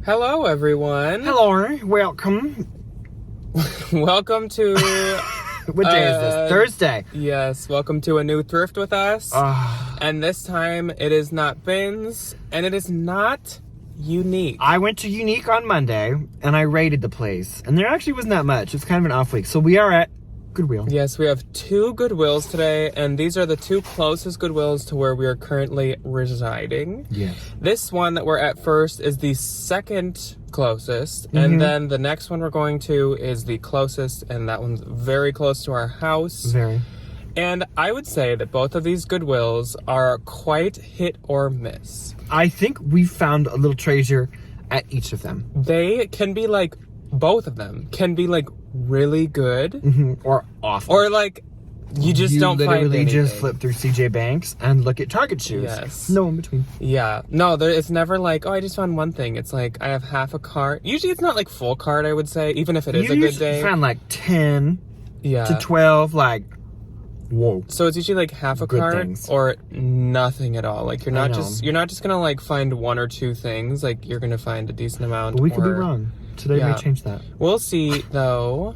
Hello, everyone. Hello, welcome. Welcome to... What day is this? Thursday. Yes, welcome to a new Thrift with us. And this time, it is not bins, and it is not unique. I went to Unique on Monday, and I rated the place. And there actually wasn't that much. It's kind of an off week. So we are at Goodwill. Yes, we have 2 Goodwills today, and these are the 2 closest Goodwills to where we are currently residing. Yes. This one that we're at first is the second closest, and then the next one we're going to is the closest, and that one's very close to our house. Very. And I would say that both of these Goodwills are quite hit or miss. I think we found a little treasure at each of them. They can be like, both of them can be like really good or awful. or like you just don't find anything. You literally just flip through CJ Banks and look at Target shoes. Yes. No in between. Yeah. No, it's never like, oh, I just found one thing. It's like, I have half a cart. Usually it's not like full cart, I would say, even if it is a good day. You found like 10 yeah. to 12, like, whoa. So it's usually like half a cart things. or nothing at all. Like you're not just gonna like find 1 or 2 things. Like you're gonna find a decent amount. But we could be wrong. Today may change that. We'll see though.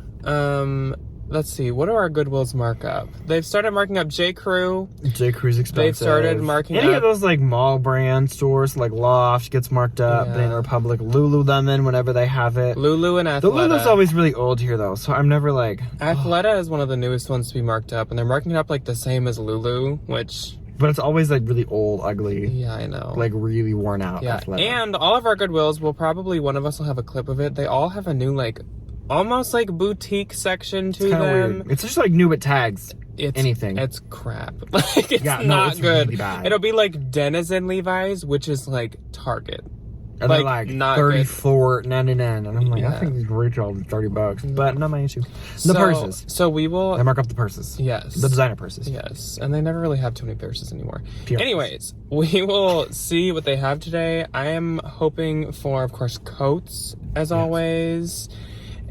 Let's see. What do our Goodwills mark up? They've started marking up J. Crew. J. Crew's expensive. They've started marking Any up of those like mall brand stores, like Loft gets marked up. Yeah. Banana Republic, Lululemon, whenever they have it. Lulu and Athleta. The Lulu's always really old here though, so I'm never like. Athleta is one of the newest ones to be marked up, and they're marking it up like the same as Lulu, which. But it's always like really old, ugly. Yeah, I know. Like really worn out. Yeah, Athleta. and all of our Goodwills will probably, one of us will have a clip of it. They all have a new like, almost like boutique section to them. Weird. It's just like new but tags. Anything. It's crap. Like it's not it's good. Really bad. It'll be like Denizen Levi's, which is like Target. And they're like $34.99, and I'm like, I think these retail is $30, but not my issue. The purses. So we will. They mark up the purses. Yes. The designer purses. Yes, and they never really have too many purses anymore. Anyways, we will see what they have today. I am hoping for, of course, coats as always.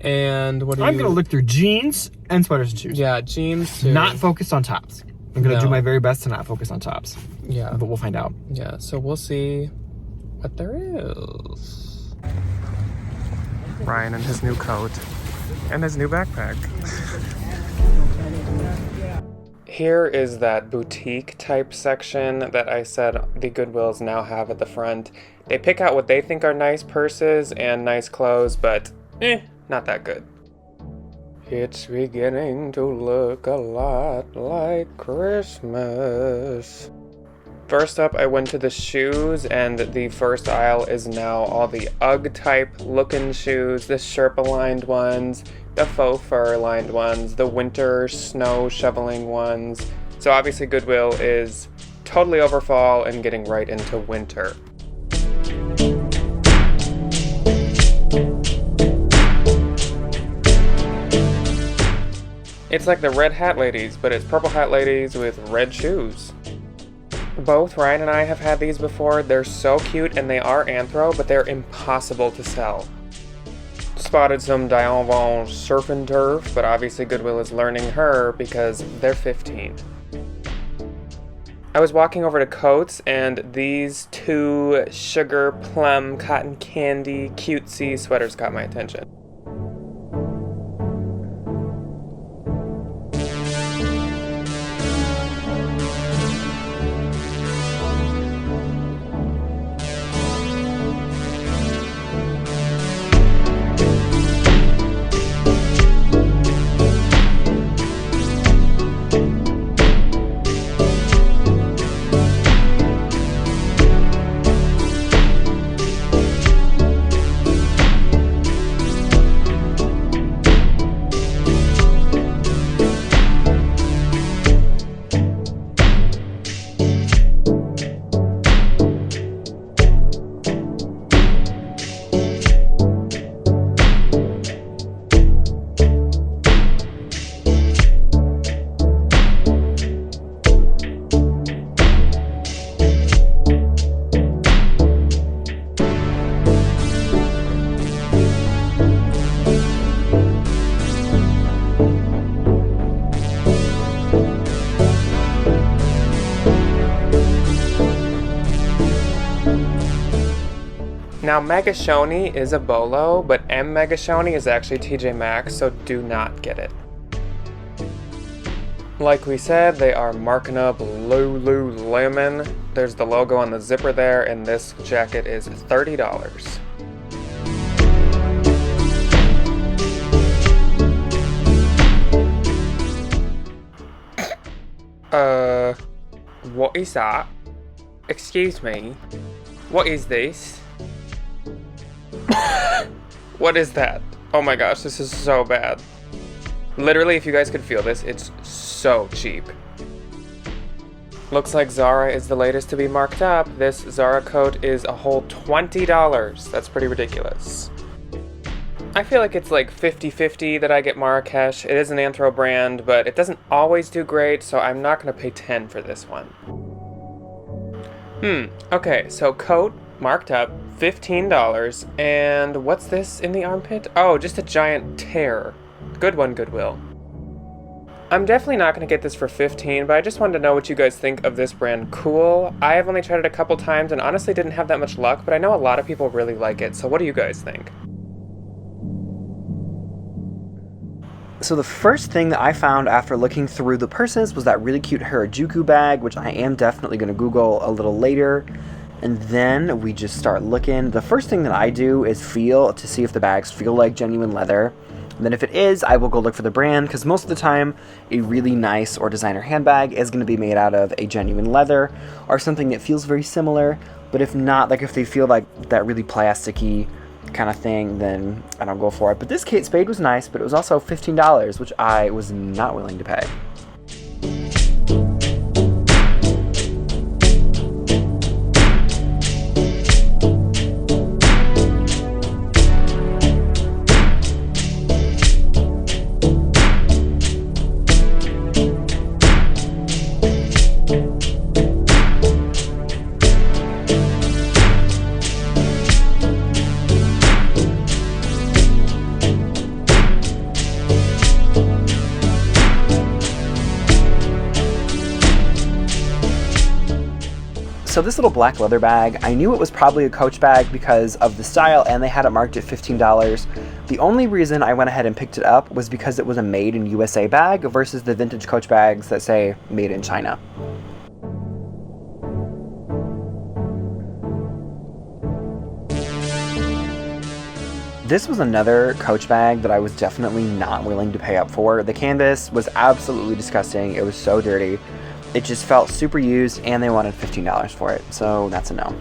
And what I'm gonna look through jeans and sweaters and shoes. Yeah, jeans too. Not focused on tops. I'm gonna do my very best to not focus on tops. Yeah. But we'll find out. Yeah, so we'll see what there is. Ryan and his new coat and his new backpack. Here is that boutique type section that I said the Goodwills now have at the front. They pick out what they think are nice purses and nice clothes, but not that good. It's beginning to look a lot like Christmas. First up, I went to the shoes, and the first aisle is now all the UGG type looking shoes, the Sherpa lined ones, the faux fur lined ones, the winter snow shoveling ones. So obviously Goodwill is totally over fall and getting right into winter. It's like the red hat ladies, but it's purple hat ladies with red shoes. Both Ryan and I have had these before. They're so cute and they are anthro, but they're impossible to sell. Spotted some Diane Vaughn surf and turf, but obviously Goodwill is learning her because they're 15. I was walking over to Coats, and these 2 sugar plum cotton candy cutesy sweaters caught my attention. Now, Megashoni is a bolo, but M Megashoni is actually TJ Maxx, so do not get it. Like we said, they are marking up Lululemon. There's the logo on the zipper there, and this jacket is $30. What is that? Excuse me. What is this? What is that? Oh my gosh, this is so bad. Literally, if you guys could feel this, it's so cheap. Looks like Zara is the latest to be marked up. This Zara coat is a whole $20. That's pretty ridiculous. I feel like it's like 50-50 that I get Marrakesh. It is an Anthro brand, but it doesn't always do great, so I'm not going to pay $10 for this one. Okay, so coat marked up $15, and what's this in the armpit? Oh, just a giant tear. Good one, Goodwill. I'm definitely not going to get this for $15, but I just wanted to know what you guys think of this brand Cool. I have only tried it a couple times and honestly didn't have that much luck, but I know a lot of people really like it, so what do you guys think? So the first thing that I found after looking through the purses was that really cute Harajuku bag, which I am definitely going to Google a little later. And then we just start looking. The first thing that I do is feel to see if the bags feel like genuine leather. And then if it is, I will go look for the brand, because most of the time a really nice or designer handbag is going to be made out of a genuine leather or something that feels very similar. But if not, like if they feel like that really plasticky kind of thing, then I don't go for it. But this Kate Spade was nice, but it was also $15, which I was not willing to pay. So this little black leather bag, I knew it was probably a Coach bag because of the style, and they had it marked at $15. The only reason I went ahead and picked it up was because it was a made in USA bag versus the vintage Coach bags that say made in China. This was another Coach bag that I was definitely not willing to pay up for. The canvas was absolutely disgusting. It was so dirty. It just felt super used, and they wanted $15 for it, so that's a no.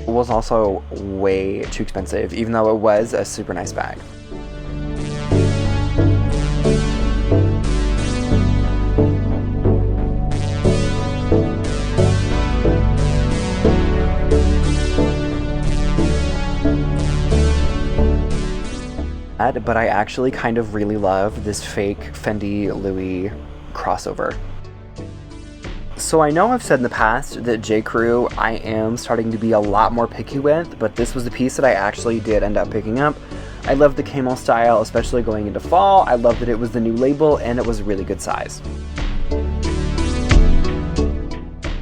Was also way too expensive, even though it was a super nice bag. But I actually kind of really love this fake Fendi Louis crossover. So I know I've said in the past that J. Crew I am starting to be a lot more picky with, but this was the piece that I actually did end up picking up. I love the camel style, especially going into fall. I love that it was the new label and it was a really good size.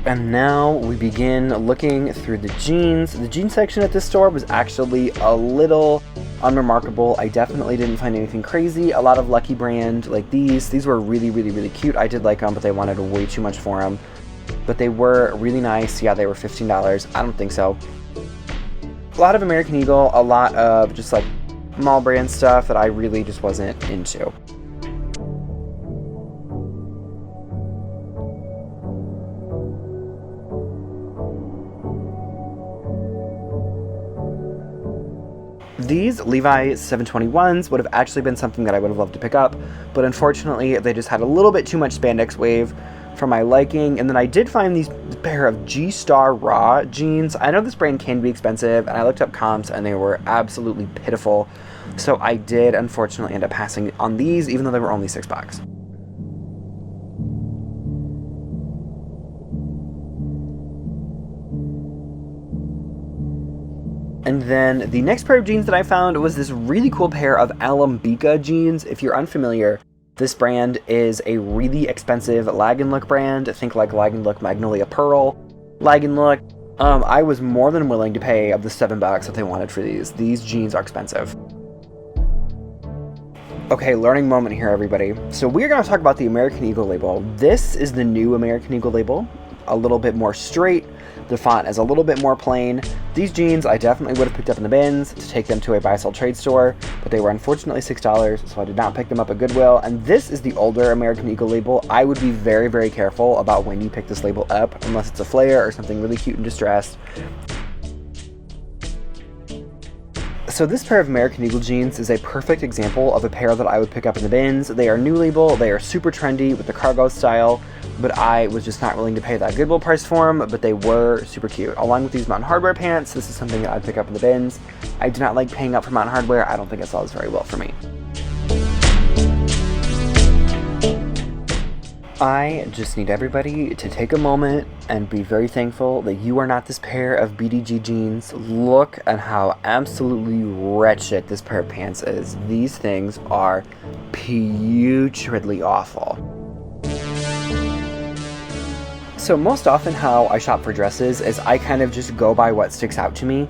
And now we begin looking through the jeans. The jean section at this store was actually a little unremarkable. I definitely didn't find anything crazy. A lot of Lucky Brand, like these were really, really, really cute. I did like them, but they wanted way too much for them. But they were really nice. Yeah, they were $15. I don't think so. A lot of American Eagle, a lot of just like mall brand stuff that I really just wasn't into. These Levi 721s would have actually been something that I would have loved to pick up, but unfortunately they just had a little bit too much spandex wave for my liking. And then I did find these pair of G-Star Raw jeans. I know this brand can be expensive, and I looked up comps and they were absolutely pitiful. So I did unfortunately end up passing on these, even though they were only $6. And then the next pair of jeans that I found was this really cool pair of Alembica jeans. If you're unfamiliar, this brand is a really expensive Lag & Look brand. Think like Lag & Look Magnolia Pearl, Lag & Look. I was more than willing to pay up the $7 that they wanted for these. These jeans are expensive. Okay, learning moment here, everybody. So we're going to talk about the American Eagle label. This is the new American Eagle label. A little bit more straight. The font is a little bit more plain. These jeans I definitely would have picked up in the bins to take them to a buy-sell trade store, but they were unfortunately $6, so I did not pick them up at Goodwill. And this is the older American Eagle label. I would be very, very careful about when you pick this label up, unless it's a flare or something really cute and distressed. So this pair of American Eagle jeans is a perfect example of a pair that I would pick up in the bins. They are new label, they are super trendy with the cargo style, but I was just not willing to pay that Goodwill price for them, but they were super cute. Along with these Mountain Hardwear pants, this is something that I'd pick up in the bins. I do not like paying up for Mountain Hardwear. I don't think it sells very well for me. I just need everybody to take a moment and be very thankful that you are not this pair of BDG jeans. Look at how absolutely wretched this pair of pants is. These things are putridly awful. So most often how I shop for dresses is I kind of just go by what sticks out to me,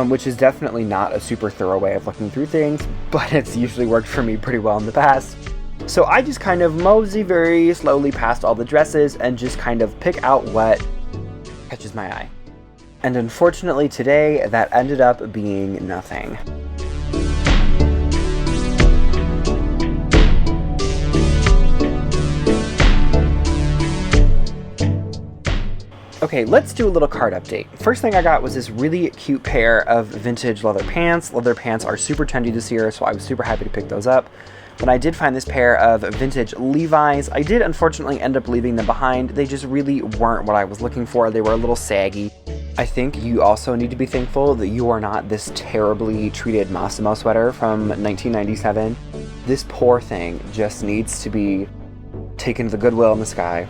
which is definitely not a super thorough way of looking through things, but it's usually worked for me pretty well in the past. So I just kind of mosey very slowly past all the dresses and just kind of pick out what catches my eye. And unfortunately today, that ended up being nothing. Okay, let's do a little cart update. First thing I got was this really cute pair of vintage leather pants. Leather pants are super trendy this year, so I was super happy to pick those up. But I did find this pair of vintage Levi's. I did unfortunately end up leaving them behind. They just really weren't what I was looking for. They were a little saggy. I think you also need to be thankful that you are not this terribly treated Massimo sweater from 1997. This poor thing just needs to be taken to the Goodwill in the sky.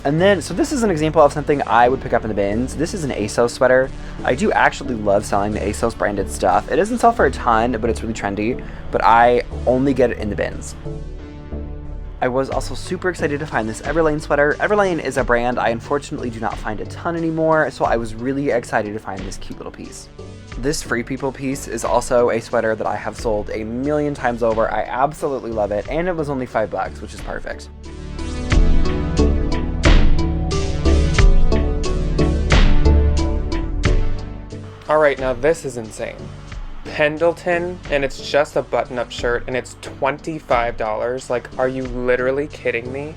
And then, so this is an example of something I would pick up in the bins. This is an ASOS sweater. I do actually love selling the ASOS branded stuff. It doesn't sell for a ton, but it's really trendy, but I only get it in the bins. I was also super excited to find this Everlane sweater. Everlane is a brand I unfortunately do not find a ton anymore, so I was really excited to find this cute little piece. This Free People piece is also a sweater that I have sold a million times over. I absolutely love it, and it was only $5, which is perfect. Alright, now this is insane. Pendleton, and it's just a button-up shirt, and it's $25. Like, are you literally kidding me?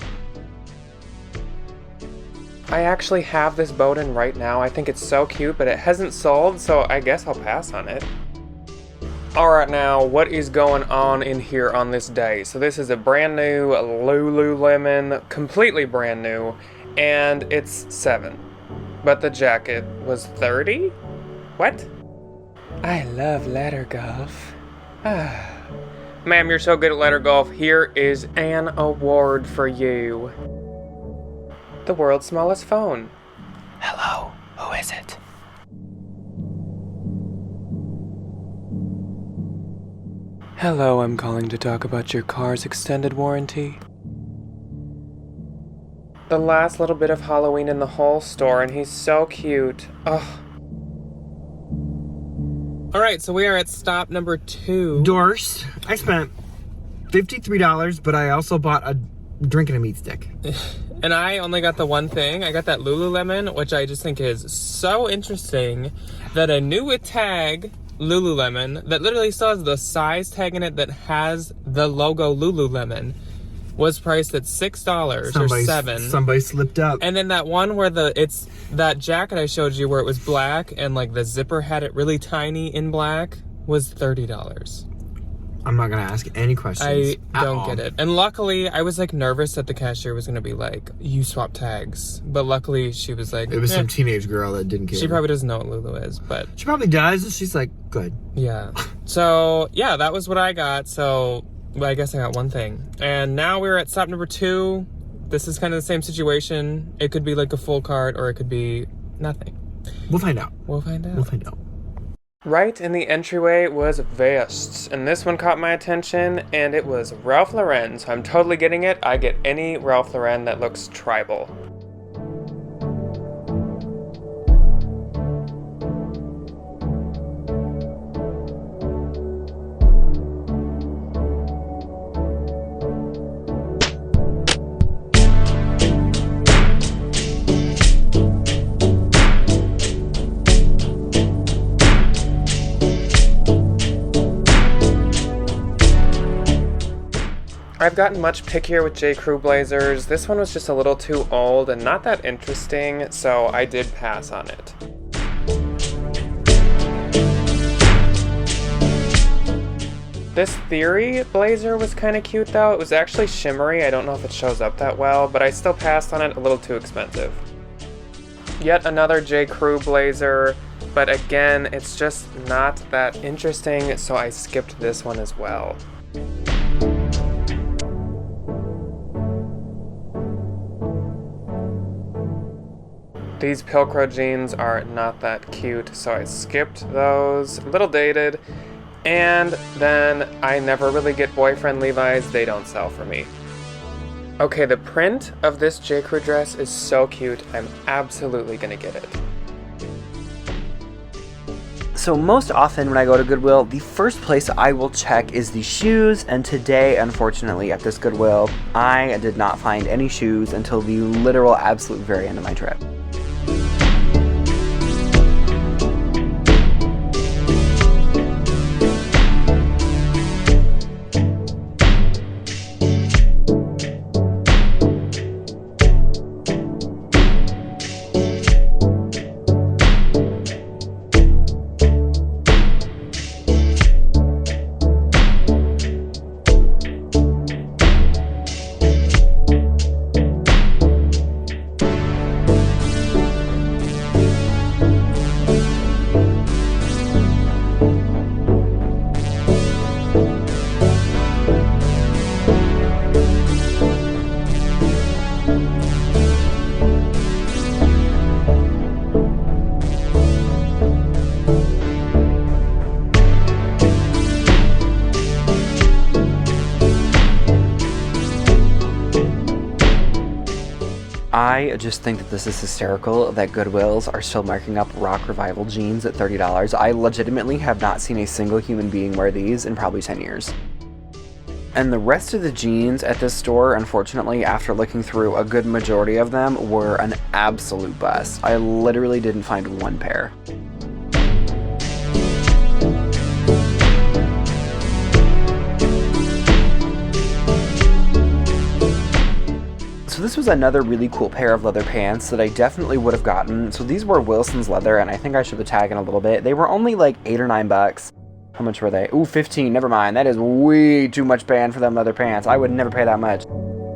I actually have this Bowden right now. I think it's so cute, but it hasn't sold, so I guess I'll pass on it. Alright, now, what is going on in here on this day? So this is a brand new Lululemon, completely brand new, and it's $7. But the jacket was $30? What? I love ladder golf. Ma'am, you're so good at ladder golf. Here is an award for you. The world's smallest phone. Hello, who is it? Hello, I'm calling to talk about your car's extended warranty. The last little bit of Halloween in the whole store, and he's so cute. Ugh. Alright, so we are at stop number 2. Dorst. I spent $53, but I also bought a drink and a meat stick. And I only got the one thing. I got that Lululemon, which I just think is so interesting that a new with tag Lululemon that literally still has the size tag in it that has the logo Lululemon was priced at $6 or $7. Somebody slipped up. And then that one where it's that jacket I showed you where it was black and like the zipper had it really tiny in black was $30. I'm not gonna ask any questions. I don't get it. And luckily, I was like nervous that the cashier was gonna be like, "You swap tags," but luckily she was like, It was some teenage girl that didn't care. She probably doesn't know what Lulu is, but she probably does. And she's like, good. Yeah. So yeah, that was what I got. So I guess I got one thing. And now we're at stop number 2. This is kind of the same situation. It could be like a full cart, or it could be nothing. We'll find out. We'll find out. We'll find out. Right in the entryway was vests, and this one caught my attention, and it was Ralph Lauren, so I'm totally getting it. I get any Ralph Lauren that looks tribal. I've gotten much pickier with J. Crew blazers. This one was just a little too old and not that interesting, so I did pass on it. This Theory blazer was kind of cute though. It was actually shimmery. I don't know if it shows up that well, but I still passed on it, a little too expensive. Yet another J. Crew blazer, but again, it's just not that interesting, so I skipped this one as well. These Pilcro jeans are not that cute, so I skipped those. A little dated. And then I never really get boyfriend Levi's. They don't sell for me. Okay, the print of this J. Crew dress is so cute. I'm absolutely gonna get it. So most often when I go to Goodwill, the first place I will check is the shoes, and today, unfortunately, at this Goodwill, I did not find any shoes until the literal absolute very end of my trip. I just think that this is hysterical that Goodwills are still marking up Rock Revival jeans at $30. I legitimately have not seen a single human being wear these in probably 10 years. And the rest of the jeans at this store, unfortunately, after looking through a good majority of them, were an absolute bust. I literally didn't find one pair. So this was another really cool pair of leather pants that I definitely would have gotten. So these were Wilson's leather, and I think I should have tagged in a little bit. They were only like $8 or $9. How much were they? Ooh, 15, never mind. That is way too much band for them leather pants. I would never pay that much.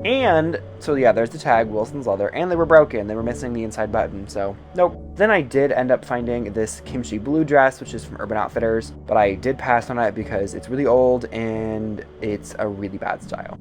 And, so yeah, there's the tag, Wilson's leather, and they were broken. They were missing the inside button, so nope. Then I did end up finding this kimchi blue dress, which is from Urban Outfitters, but I did pass on it because it's really old and it's a really bad style.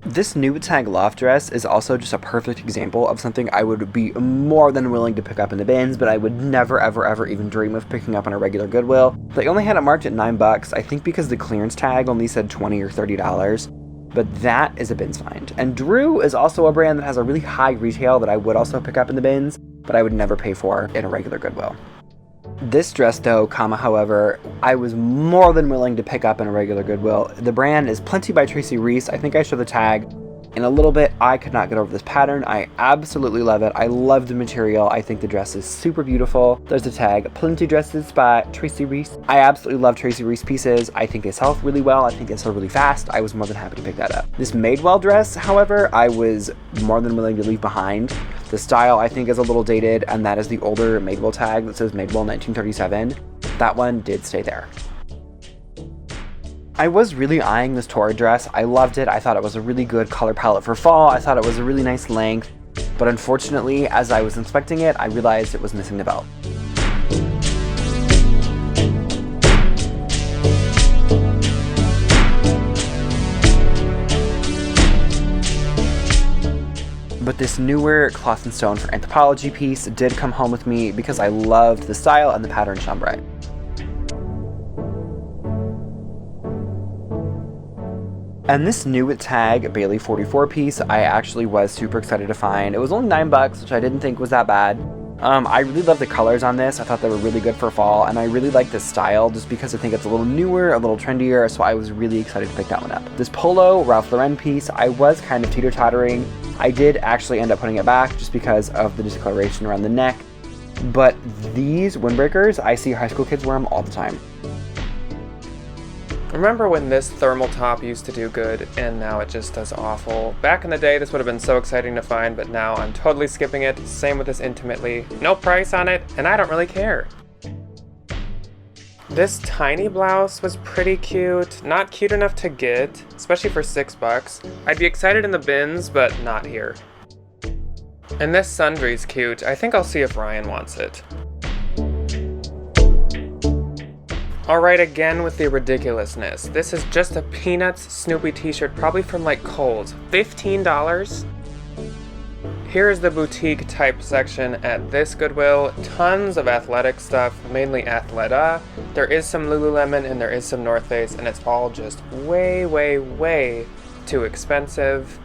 This new tag loft dress is also just a perfect example of something I would be more than willing to pick up in the bins, but I would never, ever, ever even dream of picking up on a regular Goodwill. They only had it marked at $9, I think because the clearance tag only said $20 or $30, but that is a bins find. And Drew is also a brand that has a really high retail that I would also pick up in the bins, but I would never pay for in a regular Goodwill. This dress though, however, I was more than willing to pick up in a regular Goodwill. The brand is Plenty by Tracy Reese. I think I show the tag in a little bit. I could not get over this pattern. I absolutely love it. I love the material. I think the dress is super beautiful. There's the tag, Plenty Dresses by Tracy Reese. I absolutely love Tracy Reese pieces. I think they sell really well. I think they sell really fast. I was more than happy to pick that up. This Madewell dress, however, I was more than willing to leave behind. The style I think is a little dated, and that is the older Madewell tag that says Madewell 1937. That one did stay there. I was really eyeing this Torrid dress. I loved it. I thought it was a really good color palette for fall. I thought it was a really nice length. But unfortunately, as I was inspecting it, I realized it was missing the belt. But this newer Cloth and Stone for Anthropology piece did come home with me because I loved the style and the pattern chambray. And this new tag Bailey 44 piece, I actually was super excited to find. It was only $9, which I didn't think was that bad. I really love the colors on this. I thought they were really good for fall, and I really like this style just because I think it's a little newer, a little trendier, so I was really excited to pick that one up. This polo Ralph Lauren piece, I was kind of teeter-tottering. I did actually end up putting it back just because of the discoloration around the neck. But these windbreakers, I see high school kids wear them all the time. Remember when this thermal top used to do good, and now it just does awful? Back in the day, this would have been so exciting to find, but now I'm totally skipping it. Same with this Intimately. No price on it, and I don't really care. This tiny blouse was pretty cute. Not cute enough to get, especially for $6. I'd be excited in the bins, but not here. And this sundry's cute. I think I'll see if Ryan wants it. Alright, again with the ridiculousness. This is just a Peanuts Snoopy t-shirt, probably from like Kohl's. $15? Here's the boutique type section at this Goodwill. Tons of athletic stuff, mainly Athleta. There is some Lululemon and there is some North Face, and it's all just way, way, way too expensive.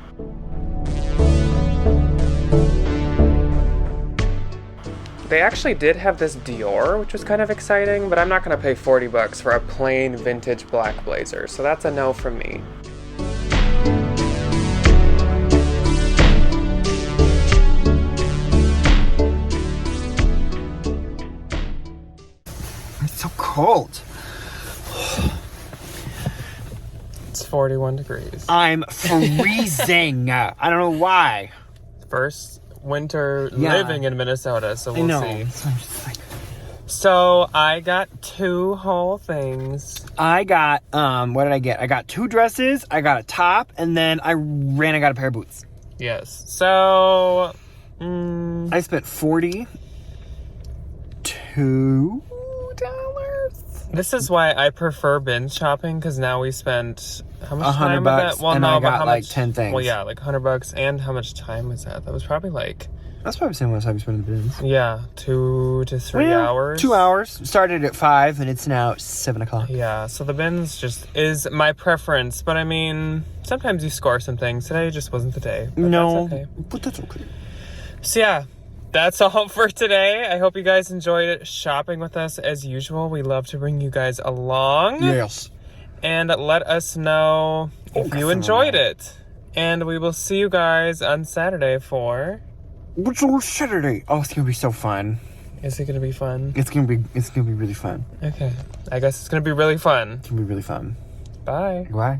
They actually did have this Dior, which was kind of exciting, but I'm not going to pay $40 for a plain vintage black blazer, so that's a no from me. It's so cold. It's 41 degrees. I'm freezing. I don't know why. First winter living in Minnesota, so we'll see. So I'm just like, So I got 2 whole things. I got, what did I get? I got 2 dresses, I got a top, and then I got a pair of boots. Yes. So, I spent $42. This is why I prefer binge shopping, because now we spent how much time with $100, that? Well, and no, I but got how like much? 10 things. Well, yeah, like $100, and how much time was that? That was probably like, That's probably the same amount of time you spent in the bins. yeah, 2 to 3 hours. 2 hours. Started at 5, and it's now 7 o'clock. Yeah, so the bins just is my preference, but I mean, sometimes you score some things. Today just wasn't the day. But No, that's okay. but that's okay. So yeah, that's all for today. I hope you guys enjoyed shopping with us as usual. We love to bring you guys along. Yes. And let us know if you enjoyed it. And we will see you guys on Saturday for... What's on Saturday? Oh, it's gonna be so fun. Is it gonna be fun? It's gonna be really fun. Okay. I guess it's gonna be really fun. It's gonna be really fun. Bye. Bye.